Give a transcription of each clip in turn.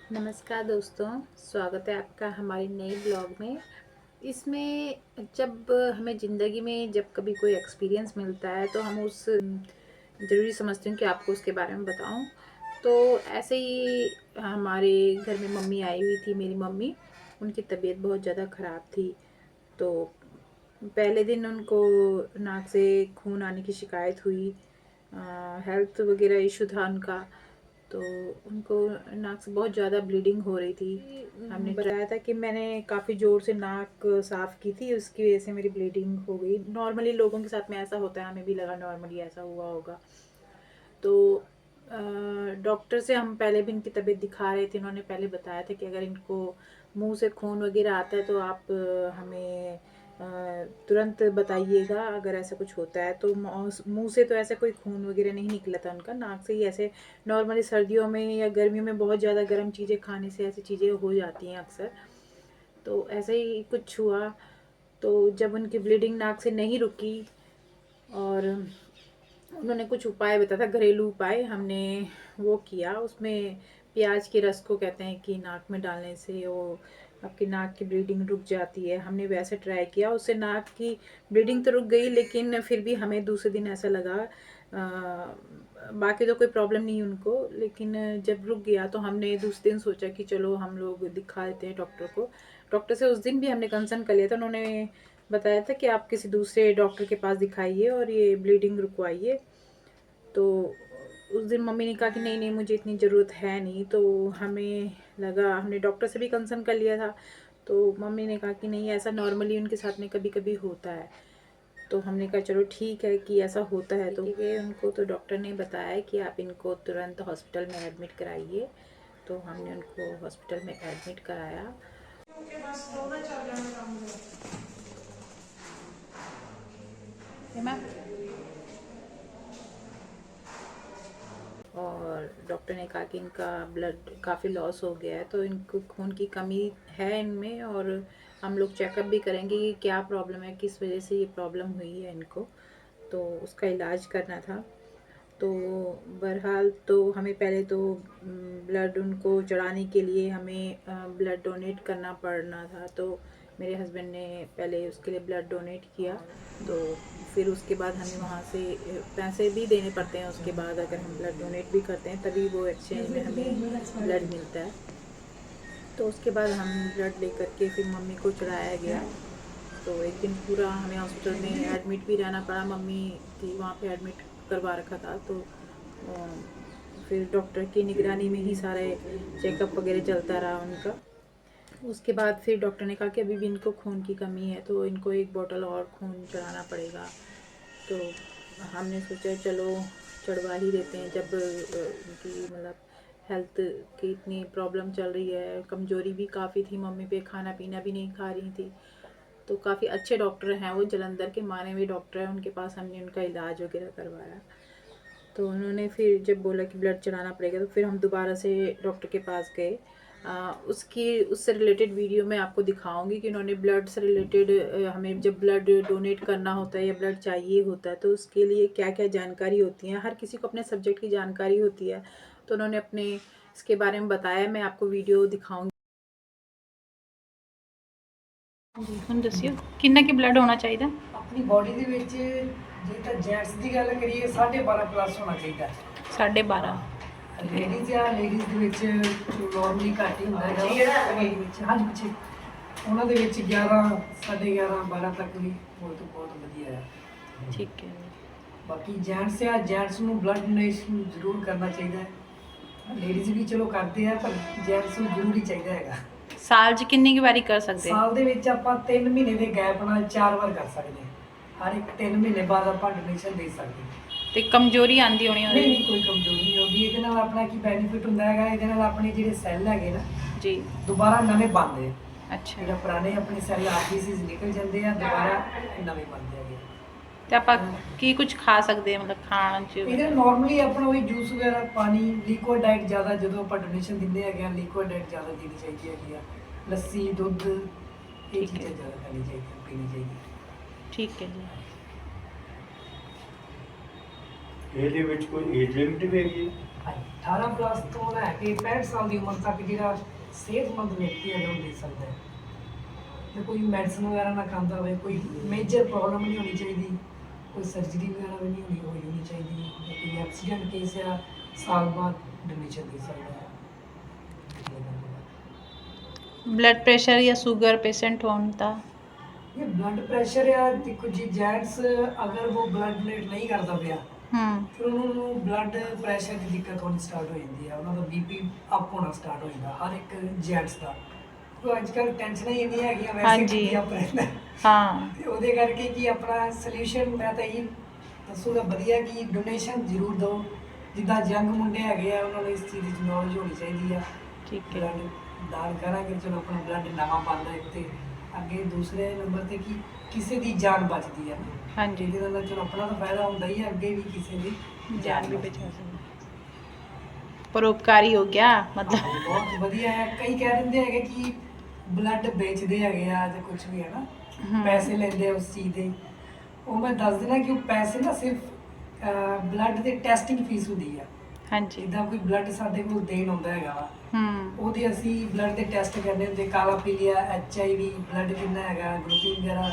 नमस्कार दोस्तों, स्वागत है आपका हमारे नए ब्लॉग में। इसमें जब हमें ज़िंदगी में जब कभी कोई एक्सपीरियंस मिलता है तो हम उस ज़रूरी समझती हूँ कि आपको उसके बारे में बताऊँ। तो ऐसे ही हमारे घर में मम्मी आई हुई थी, मेरी मम्मी। उनकी तबीयत बहुत ज़्यादा ख़राब थी। तो पहले दिन उनको नाक से खून आने की शिकायत हुई। हेल्थ वगैरह इशू था उनका। तो उनको नाक से बहुत ज़्यादा ब्लीडिंग हो रही थी। हमने बताया था कि मैंने काफ़ी ज़ोर से नाक साफ़ की थी, उसकी वजह से मेरी ब्लीडिंग हो गई। नॉर्मली लोगों के साथ में ऐसा होता है, हमें भी लगा नॉर्मली ऐसा हुआ होगा। तो डॉक्टर से हम पहले भी इनकी तबीयत दिखा रहे थे। इन्होंने पहले बताया था कि अगर इनको मुंह से खून वगैरह आता है तो आप हमें तुरंत बताइएगा। अगर ऐसा कुछ होता है तो मुंह से तो ऐसा कोई खून वगैरह नहीं निकला था उनका, नाक से ही ऐसे नॉर्मली सर्दियों में या गर्मियों में बहुत ज़्यादा गर्म चीज़ें खाने से ऐसी चीज़ें हो जाती हैं अक्सर। तो ऐसे ही कुछ हुआ। तो जब उनकी ब्लीडिंग नाक से नहीं रुकी और उन्होंने कुछ उपाय बताया था, घरेलू उपाय, हमने वो किया। उसमें प्याज के रस को कहते हैं कि नाक में डालने से वो आपकी नाक की ब्लीडिंग रुक जाती है। हमने वैसे ट्राई किया, उससे नाक की ब्लीडिंग तो रुक गई, लेकिन फिर भी हमें दूसरे दिन ऐसा लगा। बाकी तो कोई प्रॉब्लम नहीं उनको, लेकिन जब रुक गया तो हमने दूसरे दिन सोचा कि चलो हम लोग दिखा देते हैं डॉक्टर को। डॉक्टर से उस दिन भी हमने कंसल्ट कर लिया था। उन्होंने बताया था कि आप किसी दूसरे डॉक्टर के पास दिखाइए और ये ब्लीडिंग रुकवाइए। तो उस दिन मम्मी ने कहा कि नहीं नहीं, मुझे इतनी ज़रूरत है नहीं। तो हमें लगा, हमने डॉक्टर से भी कंसल्ट कर लिया था। तो मम्मी ने कहा कि नहीं, ऐसा नॉर्मली उनके साथ में कभी कभी होता है। तो हमने कहा चलो ठीक है कि ऐसा होता है। तो ये उनको तो डॉक्टर ने बताया कि आप इनको तुरंत हॉस्पिटल में एडमिट कराइए। तो हमने उनको हॉस्पिटल में एडमिट कराया। मैम, और डॉक्टर ने कहा कि इनका ब्लड काफ़ी लॉस हो गया है, तो इनको खून की कमी है इनमें। और हम लोग चेकअप भी करेंगे कि क्या प्रॉब्लम है, किस वजह से ये प्रॉब्लम हुई है इनको। तो उसका इलाज करना था। तो बहरहाल तो हमें पहले तो ब्लड उनको चढ़ाने के लिए हमें ब्लड डोनेट करना पड़ना था। तो मेरे हस्बैंड ने पहले उसके लिए ब्लड डोनेट किया। तो फिर उसके बाद हमें वहाँ से पैसे भी देने पड़ते हैं। उसके बाद अगर हम ब्लड डोनेट भी करते हैं तभी वो एक्सचेंज में हमें ब्लड मिलता है। तो उसके बाद हम ब्लड लेकर के फिर मम्मी को चढ़ाया गया। तो एक दिन पूरा हमें हॉस्पिटल में एडमिट भी रहना पड़ा। मम्मी थी वहाँ पे, एडमिट करवा रखा था। तो फिर डॉक्टर की निगरानी में ही सारे चेकअप वगैरह चलता रहा उनका। उसके बाद फिर डॉक्टर ने कहा कि अभी भी इनको खून की कमी है, तो इनको एक बोतल और खून चढ़ाना पड़ेगा। तो हमने सोचा चलो चढ़वा ही देते हैं, जब उनकी मतलब हेल्थ की इतनी प्रॉब्लम चल रही है। कमज़ोरी भी काफ़ी थी मम्मी पे, खाना पीना भी नहीं खा रही थी। तो काफ़ी अच्छे डॉक्टर हैं वो, जलंधर के माने हुए डॉक्टर हैं, उनके पास हमने उनका इलाज वगैरह करवाया। तो उन्होंने फिर जब बोला कि ब्लड चढ़ाना पड़ेगा तो फिर हम दोबारा से डॉक्टर के पास गए। उससे रिलेटेड वीडियो मैं आपको दिखाऊंगी कि उन्होंने ब्लड से रिलेटेड हमें जब ब्लड डोनेट करना होता है या ब्लड चाहिए होता है तो उसके लिए क्या क्या जानकारी होती है। हर किसी को अपने सब्जेक्ट की जानकारी होती है, तो उन्होंने अपने इसके बारे में बताया। मैं आपको वीडियो दिखाऊंगी। ਹੁਣ ਦੱਸਿਓ ਕਿੰਨਾ ਕਿ ਬਲੱਡ ਹੋਣਾ ਚਾਹੀਦਾ ਆਪਣੀ ਬਾਡੀ ਦੇ ਵਿੱਚ। ਜੇ ਤਾਂ ਜੈਂਟਸ ਦੀ ਗੱਲ ਕਰੀਏ 12.5 ਪਲੱਸ ਹੋਣਾ ਚਾਹੀਦਾ। 12.5। ਲੇਡੀਜ਼ ਆ, ਲੇਡੀਜ਼ ਦੇ ਵਿੱਚ ਨੋਰਮਲੀ ਘੱਟ ਹੀ ਹੁੰਦਾ ਹੈਗਾ ਵਿੱਚ। ਹਾਂਜੀ ਪਿੱਛੇ ਉਹਨਾਂ ਦੇ ਵਿੱਚ 11, 11.5, 12 ਤੱਕ ਵੀ ਬਹੁਤ ਬਹੁਤ ਵਧੀਆ ਹੈ। ਠੀਕ ਹੈ। ਬਾਕੀ ਜੈਂਟਸ ਆ, ਜੈਂਟਸ ਨੂੰ ਬਲੱਡ ਡੋਨੇਸ਼ਨ ਜ਼ਰੂਰ ਕਰਨਾ ਚਾਹੀਦਾ ਹੈ। ਲੇਡੀਜ਼ ਵੀ ਚਲੋ ਕਰਦੇ ਆ, ਪਰ ਜੈਂਟਸ ਨੂੰ ਜ਼ਰੂਰੀ ਚਾਹੀਦਾ ਹੈਗਾ। ਸਾਲ 'ਚ ਕਿੰਨੀ ਕੁ ਵਾਰੀ ਕਰ ਸਕਦੇ ਸਾਲ ਦੇ ਵਿੱਚ ਆਪਾਂ 3 ਮਹੀਨੇ ਦੇ ਗੈਪ ਨਾਲ 4 ਵਾਰ ਕਰ ਸਕਦੇ ਹਾਂ। ਹਰ ਇੱਕ 3 ਮਹੀਨੇ ਬਾਅਦ ਆਪਾਂ ਡੋਨੇਸ਼ਨ ਦੇ ਸਕਦੇ ਹਾਂ। ਤੇ ਕਮਜ਼ੋਰੀ ਆਂਦੀ ਹੋਣੀ ਨਹੀਂ ਨਹੀਂ, ਕੋਈ ਕਮਜ਼ੋਰੀ ਨਹੀਂ ਆਉਂਦੀ। ਇਹਦੇ ਨਾਲ ਆਪਣਾ ਕੀ ਬੈਨੀਫਿਟ ਹੁੰਦਾ ਹੈਗਾ, ਇਹਦੇ ਨਾਲ ਆਪਣੇ ਜਿਹੜੇ ਸੈੱਲ ਹੈਗੇ ਨਾ ਜੀ, ਦੁਬਾਰਾ ਨਵੇਂ ਬਣਦੇ ਆ। ਅੱਛਾ। ਜਿਹੜਾ ਪੁਰਾਣੇ ਆਪਣੇ ਸੈੱਲ ਆਰਬੀਸੀਜ਼ ਨਿਕਲ ਜਾਂਦੇ ਆ, ਦੁਬਾਰਾ ਨਵੇਂ ਬਣਦੇ ਹੈਗੇ। ਤੇ ਆਪਾਂ ਕੀ ਕੁਝ ਖਾ ਸਕਦੇ ਆ, ਮਤਲਬ ਖਾਣ 'ਚ? ਇਹਦੇ ਨਾਰਮਲੀ ਆਪਣਾ ਉਹੀ ਜੂਸ ਵਗੈਰਾ, ਪਾਣੀ, ਲਿਕੁਇਡ ਡਾਈਟ ਜ਼ਿਆਦਾ, ਜਦੋਂ ਆਪਾਂ ਡੋਨੇਸ਼ਨ ਦਿੰਦੇ ਹੈਗੇ ਆ ਲਿਕੁਇਡ ਡਾਈਟ ਜ਼ਿਆਦਾ ਦੇਣੀ ਚਾਹੀਦੀ ਹੈਗੀ ਆ। ਲੱਸੀ, ਦੁੱਧ, ਇਹ ਚੀਜ਼ਾਂ ਜ਼ਿਆਦਾ ਖਾਣੀ ਚਾਹੀਦੀਆਂ, ਪੀਣੀ ਚਾਹੀਦੀ। ਠੀਕ ਹੈ ਜੀ। ਇਹਦੇ ਵਿੱਚ ਕੋਈ ਏਜ ਲਿਮਿਟ ਵੀ ਹੈਗੀ? 18 ਪਲੱਸ ਤੋਂ ਲੈ ਕੇ 65 ਸਾਲ ਦੀ ਉਮਰ ਤੱਕ ਜਿਹੜਾ ਸਿਹਤਮੰਦ ਵਿਅਕਤੀ ਹੈ ਉਹ ਲੈ ਸਕਦਾ ਹੈ। ਤੇ ਕੋਈ ਮੈਡੀਸਨ ਵਗੈਰਾ ਨਾ ਖਾਂਦਾ ਹੋਵੇ, ਕੋਈ ਮੇਜਰ ਪ੍ਰੋਬਲਮ ਨਹੀਂ ਹੋਣੀ ਚਾਹੀਦੀ, ਕੋਈ ਸਰਜਰੀ ਵਗੈਰਾ ਵੀ ਨਹੀਂ ਹੋਣੀ ਚਾਹੀਦੀ, ਜਾਂ ਕੋਈ ਐਕਸੀਡੈਂਟ ਕੇਸ ਆ ਸਾਲ ਬਾਅਦ ਡੋਨੇਸ਼ਨ ਦੇ ਸਕਦਾ ਹੈ। ਬਲੱਡ ਪ੍ਰੈਸ਼ਰ ਜਾਂ ਸ਼ੂਗਰ ਪੇਸ਼ੈਂਟ ਹੋਣ ਤਾਂ ये ब्लड प्रेशर या देखो जी जेंट्स अगर वो ब्लड डोनेट नहीं करता पिया फिर उन्होंने ब्लड प्रेशर की दिक्कत होनी स्टार्ट हो जाती है, उन्होंने बीपी अप होना स्टार्ट हो जाता हर एक जेंट्स का। तो अजकल टेंशन ही नहीं है हाँ वैसे जी। की आप रहना हाँ ਤੇ ਉਹਦੇ ਕਰਕੇ ਕੀ ਆਪਣਾ ਸੋਲੂਸ਼ਨ ਮੈਂ ਤਾਂ ਇਹ ਦੱਸੂਗਾ ਵਧੀਆ ਕਿ ਡੋਨੇਸ਼ਨ ਜ਼ਰੂਰ ਦਿਓ। ਜਿੱਦਾਂ ਯੰਗ ਮੁੰਡੇ ਹੈਗੇ ਆ ਉਹਨਾਂ ਨੂੰ ਇਸ ਚੀਜ਼ ਦੀ ਨੌਲੇਜ ਹੋਣੀ ਚਾਹੀਦੀ ਆ। ठीक है। ਬਲੱਡ ਦਾਨ ਕਰਾਂਗੇ ਚਲੋ ਆਪਣਾ ਬਲੱਡ ਨਵਾਂ ਪਾਉਂਦਾ ਇੱਕ ਤੇ ਅੱਗੇ ਦੂਸਰੇ ਨੰਬਰ ਤੇ ਕਿ ਕਿਸੇ ਦੀ ਜਾਨ ਬਚਦੀ ਹੈ। हाँ जी। ਜਿਹਦੇ ਨਾਲ ਚਲੋ ਆਪਣਾ ਤਾਂ ਫਾਇਦਾ ਹੁੰਦਾ ਹੀ ਹੈ, ਅੱਗੇ ਵੀ ਕਿਸੇ ਦੀ जान भी बचा सकते परोपकारी हो गया मतलब। ਬਹੁਤ ਵਧੀਆ ਹੈ। ਕਈ ਕਹਿ ਦਿੰਦੇ ਹੈਗੇ ਕਿ ਬਲੱਡ ਵੇਚਦੇ ਹੈਗੇ ਆ ਜਾਂ ਕੁਝ ਵੀ ਹੈ ਨਾ, ਪੈਸੇ ਲੈਂਦੇ ਆ ਉਸ ਚੀਜ਼ ਦੇ। ਉਹ ਮੈਂ ਦੱਸ ਦੇਣਾ ਕਿ ਉਹ ਪੈਸੇ ਨਾ ਸਿਰਫ ਬਲੱਡ ਦੇ ਟੈਸਟਿੰਗ ਫੀਸ ਹੁੰਦੀ ਆ। हाँ जी। ਜਿੱਦਾਂ ਕੋਈ ਬਲੱਡ ਸਾਡੇ ਕੋਲ ਦੇਣ ਆਉਂਦਾ ਹੈਗਾ ਵਾ, हम्म ਉਹਦੇ ਅਸੀਂ ਬਲੱਡ ਦੇ ਟੈਸਟ ਕਰਨੇ ਹੁੰਦੇ, ਕਾਲਾ ਪੀਲੀਆ, HIV, ਬਲੱਡ ਕਿੰਨਾ ਹੈਗਾ, ਗਲੂਕੋਜ਼ ਵਗੈਰਾ।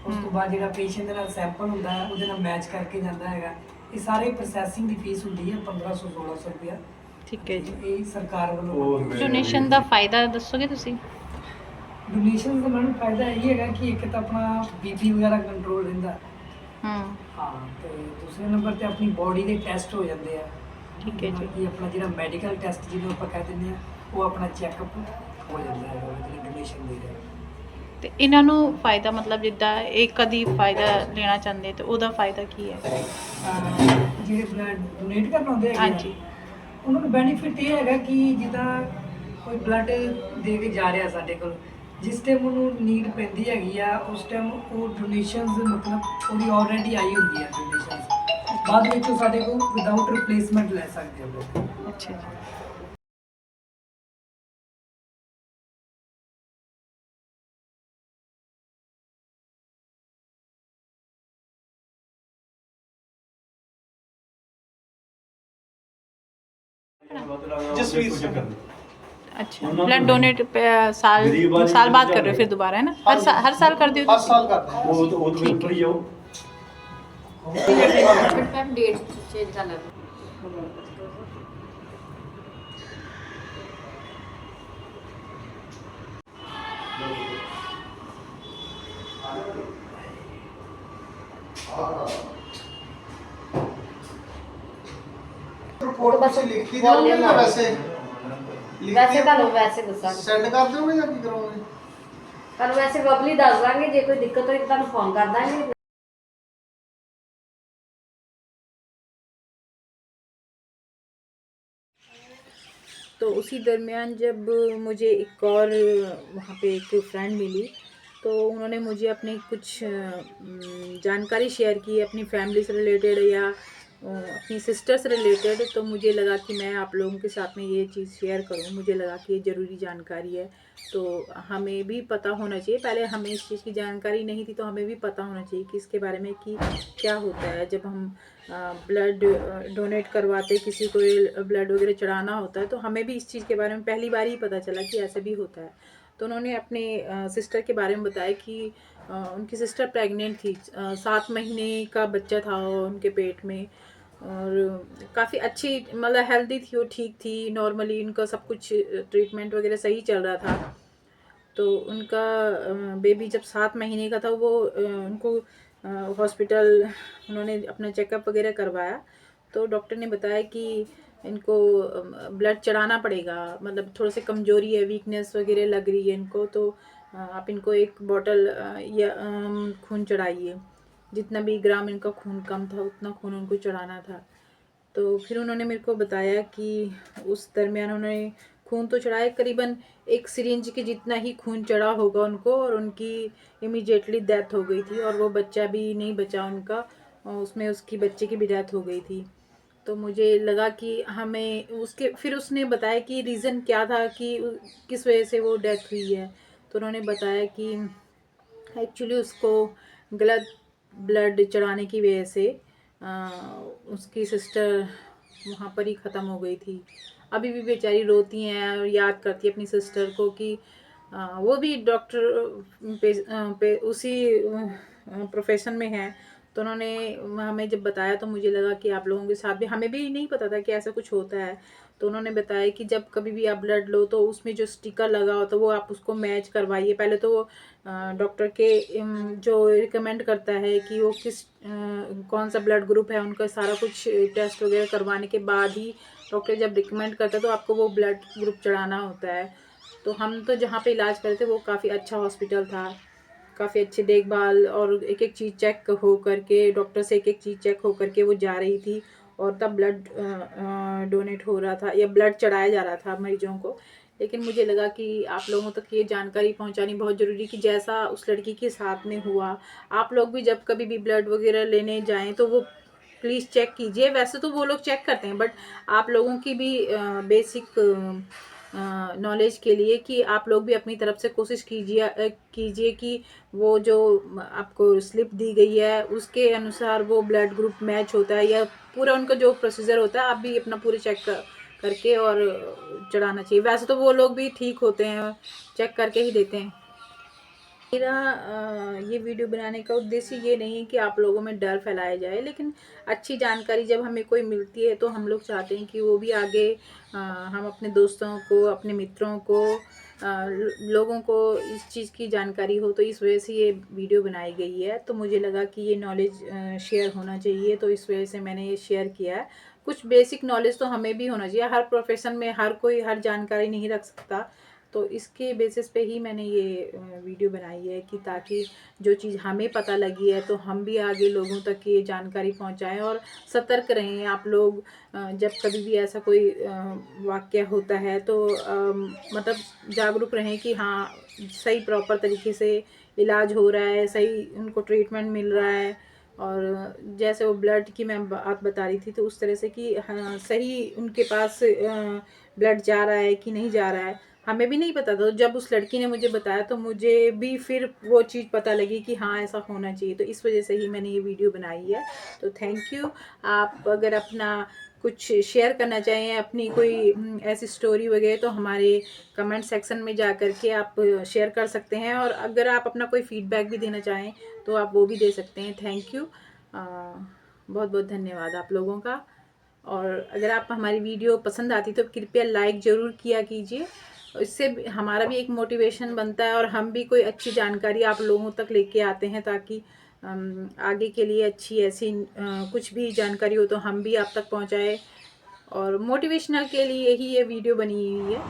ਉਸ ਤੋਂ ਬਾਅਦ ਜਿਹੜਾ ਪੇਸ਼ੈਂਟ ਦੇ ਨਾਲ ਸੈਂਪਲ ਹੁੰਦਾ ਹੈ ਉਹਦੇ ਨਾਲ ਮੈਚ ਕਰਕੇ ਜਾਂਦਾ ਹੈਗਾ। ਇਹ ਸਾਰੇ ਪ੍ਰੋਸੈਸਿੰਗ ਦੀ ਫੀਸ ਹੁੰਦੀ ਹੈ 1500-1600 ਰੁਪਇਆ। ठीक है जी। ਇਹ ਸਰਕਾਰ ਵੱਲੋਂ ਡੋਨੇਸ਼ਨ ਦਾ ਫਾਇਦਾ ਦੱਸੋਗੇ ਤੁਸੀਂ? ਡੋਨੇਸ਼ਨ ਦਾ ਮੈਨੂੰ ਫਾਇਦਾ ਇਹ ਹੈਗਾ ਕਿ ਇੱਕ ਤਾਂ ਆਪਣਾ ਬੀਪੀ ਵਗੈਰਾ ਕੰਟਰੋਲ ਰਹਿੰਦਾ, ਹਾਂ, ਤੇ ਦੂਸਰੇ ਨੰਬਰ ਤੇ ਆਪਣੀ ਬੋਡੀ ਦੇ ਟੈਸਟ ਹੋ ਜਾਂਦੇ ਆ। ਠੀਕ ਹੈ ਜੀ। ਕਿ ਆਪਣਾ ਜਿਹੜਾ ਮੈਡੀਕਲ ਟੈਸਟ ਜਿਹਨੂੰ ਆਪਾਂ ਕਹਿ ਦਿੰਦੇ ਆ ਉਹ ਆਪਣਾ ਚੈੱਕਅਪ ਹੋ ਜਾਂਦਾ ਹੈ ਜਿਹੜੇ ਡੋਨੇਸ਼ਨ ਦੇ ਰਿਹਾ। ਤੇ ਇਹਨਾਂ ਨੂੰ ਫਾਇਦਾ ਮਤਲਬ ਜਿੱਦਾਂ ਇਹ ਕਦੀ ਫਾਇਦਾ ਲੈਣਾ ਚਾਹੁੰਦੇ ਤੇ ਉਹਦਾ ਫਾਇਦਾ ਕੀ ਹੈ? ਜਿਹੜੇ ਬਲੱਡ ਡੋਨੇਟ ਕਰਨ ਆਉਂਦੇ ਹੈਗੇ ਆ, ਹਾਂਜੀ। ਉਹਨਾਂ ਨੂੰ ਬੈਨੀਫਿਟ ਇਹ ਹੈਗਾ ਕਿ ਜਿੱਦਾਂ ਕੋਈ ਬਲੱਡ ਦੇ ਕੇ ਜਾ ਰਿਹਾ ਸਾਡੇ ਕੋਲ, ਜਿਸ ਟਾਈਮ ਉਹਨੂੰ ਨੀਡ ਪੈਂਦੀ ਹੈਗੀ ਆ ਉਸ ਟਾਈਮ ਉਹ ਡੋਨੇਸ਼ਨਸ ਮਤਲਬ ਉਹਦੀ ਆਲਰੇਡੀ ਆਈ ਹੁੰਦੀ ਹੈ ਡੋਨੇਸ਼ਨਸ, ਬਾਅਦ ਵਿੱਚ ਉਹ ਸਾਡੇ ਕੋਲ ਵਿਦਆਊਟ ਰਿਪਲੇਸਮੈਂਟ ਲੈ ਸਕਦੇ ਆ ਲੋਕ। ਅੱਛਾ ਜੀ। जसवीर सिंह अच्छा, ब्लड डोनेट साल बाद कर रहे हो फिर दोबारा, है ना? हर साल कर दियो? हर साल करते हैं। वो तो फिर ऊपर ही जाओ। डेट चेंज करना। रिपोर्ट बस लिखती दोगे या वैसे ਵੈਸੇ ਤੁਹਾਨੂੰ ਵੈਸੇ ਦੱਸਾਂਗੇ, सेंड कर दोगे या की करोगे? ਤੁਹਾਨੂੰ ਵੈਸੇ ਵਰਬਲੀ ਦੱਸ ਦਾਂਗੇ, ਜੇ ਕੋਈ ਦਿੱਕਤ ਹੋਈ ਤਾਂ ਤੁਹਾਨੂੰ ਫੋਨ ਕਰ ਦਾਂਗੇ। तो उसी दरमियान जब मुझे एक और वहाँ पे एक फ्रेंड मिली तो उन्होंने मुझे अपनी कुछ जानकारी शेयर की अपनी फैमिली से रिलेटेड या अपनी सिस्टर से रिलेटेड। तो मुझे लगा कि मैं आप लोगों के साथ में ये चीज़ शेयर करूं, मुझे लगा कि ये ज़रूरी जानकारी है। तो हमें भी पता होना चाहिए, पहले हमें इस चीज़ की जानकारी नहीं थी तो हमें भी पता होना चाहिए कि इसके बारे में कि क्या होता है जब हम ब्लड डोनेट करवाते, किसी को ब्लड वगैरह चढ़ाना होता है तो हमें भी इस चीज़ के बारे में पहली बार ही पता चला कि ऐसे भी होता है। तो उन्होंने अपने सिस्टर के बारे में बताया कि उनकी सिस्टर प्रेग्नेंट थी, 7 महीने का बच्चा था उनके पेट में और काफ़ी अच्छी मतलब हेल्दी थी, वो ठीक थी, नॉर्मली उनका सब कुछ ट्रीटमेंट वगैरह सही चल रहा था। तो उनका बेबी जब 7 महीने का था वो उनको हॉस्पिटल उन्होंने अपना चेकअप वगैरह करवाया तो डॉक्टर ने बताया कि इनको ब्लड चढ़ाना पड़ेगा, मतलब थोड़ी सी कमज़ोरी है, वीकनेस वगैरह लग रही है इनको, तो आप इनको एक बॉटल या खून चढ़ाइए, जितना भी ग्राम इनका खून कम था उतना खून उनको चढ़ाना था। तो फिर उन्होंने मेरे को बताया कि उस दरमियान उन्होंने खून तो चढ़ाए, करीबन एक सिरिंज के जितना ही खून चढ़ा होगा उनको और उनकी इमीडिएटली डेथ हो गई थी और वो बच्चा भी नहीं बचा उनका, और उसमें उसकी बच्चे की भी डेथ हो गई थी। तो मुझे लगा कि हमें उसके फिर उसने बताया कि रीज़न क्या था कि किस वजह से वो डेथ हुई है। तो उन्होंने बताया कि एक्चुअली उसको गलत ब्लड चढ़ाने की वजह से उसकी सिस्टर वहाँ पर ही ख़त्म हो गई थी। अभी भी बेचारी रोती हैं और याद करती है अपनी सिस्टर को कि वो भी डॉक्टर पे उसी प्रोफेशन में है। तो उन्होंने हमें जब बताया तो मुझे लगा कि आप लोगों के साथ भी, हमें भी नहीं पता था कि ऐसा कुछ होता है। तो उन्होंने बताया कि जब कभी भी आप ब्लड लो तो उसमें जो स्टिकर लगा होता है वो आप उसको मैच करवाइए। पहले तो वो डॉक्टर के जो रिकमेंड करता है कि वो कौन सा ब्लड ग्रुप है, उनका सारा कुछ टेस्ट वगैरह करवाने के बाद ही डॉक्टर जब रिकमेंड करता है तो आपको वो ब्लड ग्रुप चढ़ाना होता है। तो हम तो जहाँ पे इलाज करते थे वो काफ़ी अच्छा हॉस्पिटल था, काफ़ी अच्छी देखभाल, और एक एक चीज़ चेक हो करके डॉक्टर से एक एक चीज़ चेक हो करके वो जा रही थी, और तब ब्लड डोनेट हो रहा था या ब्लड चढ़ाया जा रहा था मरीजों को। लेकिन मुझे लगा कि आप लोगों तक ये जानकारी पहुंचानी बहुत ज़रूरी, कि जैसा उस लड़की के साथ में हुआ, आप लोग भी जब कभी भी ब्लड वगैरह लेने जाएं तो वो प्लीज़ चेक कीजिए। वैसे तो वो लोग चेक करते हैं, बट आप लोगों की भी बेसिक नॉलेज के लिए कि आप लोग भी अपनी तरफ से कोशिश कीजिए कि वो जो आपको स्लिप दी गई है उसके अनुसार वो ब्लड ग्रुप मैच होता है, या पूरा उनका जो प्रोसीजर होता है आप भी अपना पूरे चेक करके और चढ़ाना चाहिए। वैसे तो वो लोग भी ठीक होते हैं, चेक करके ही देते हैं। मेरा ये वीडियो बनाने का उद्देश्य ये नहीं है कि आप लोगों में डर फैलाया जाए, लेकिन अच्छी जानकारी जब हमें कोई मिलती है तो हम लोग चाहते हैं कि वो भी आगे हम अपने दोस्तों को, अपने मित्रों को, लोगों को इस चीज़ की जानकारी हो। तो इस वजह से ये वीडियो बनाई गई है। तो मुझे लगा कि ये नॉलेज शेयर होना चाहिए, तो इस वजह से मैंने ये शेयर किया है। कुछ बेसिक नॉलेज तो हमें भी होना चाहिए, हर प्रोफेशन में हर कोई हर जानकारी नहीं रख सकता। तो इसके बेसिस पे ही मैंने ये वीडियो बनाई है कि ताकि जो चीज़ हमें पता लगी है तो हम भी आगे लोगों तक ये जानकारी पहुंचाएं, और सतर्क रहें आप लोग। जब कभी भी ऐसा कोई वाक़या होता है तो मतलब जागरूक रहें कि हाँ, सही प्रॉपर तरीके से इलाज हो रहा है, सही उनको ट्रीटमेंट मिल रहा है। और जैसे वो ब्लड की मैं बात बता रही थी तो उस तरह से कि हाँ, सही उनके पास ब्लड जा रहा है कि नहीं जा रहा है, हमें भी नहीं पता था। तो जब उस लड़की ने मुझे बताया तो मुझे भी फिर वो चीज़ पता लगी कि हाँ, ऐसा होना चाहिए। तो इस वजह से ही मैंने ये वीडियो बनाई है। तो थैंक यू। आप अगर अपना कुछ शेयर करना चाहें, अपनी कोई ऐसी स्टोरी वगैरह, तो हमारे कमेंट सेक्शन में जा कर के आप शेयर कर सकते हैं। और अगर आप अपना कोई फीडबैक भी देना चाहें तो आप वो भी दे सकते हैं। Thank you. बहुत बहुत धन्यवाद आप लोगों का। और अगर आप हमारी वीडियो पसंद आती तो कृपया लाइक ज़रूर किया कीजिए। इससे हमारा भी एक मोटिवेशन बनता है और हम भी कोई अच्छी जानकारी आप लोगों तक लेके आते हैं, ताकि आगे के लिए अच्छी ऐसी कुछ भी जानकारी हो तो हम भी आप तक पहुंचाए, और मोटिवेशनल के लिए ही ये वीडियो बनी हुई है।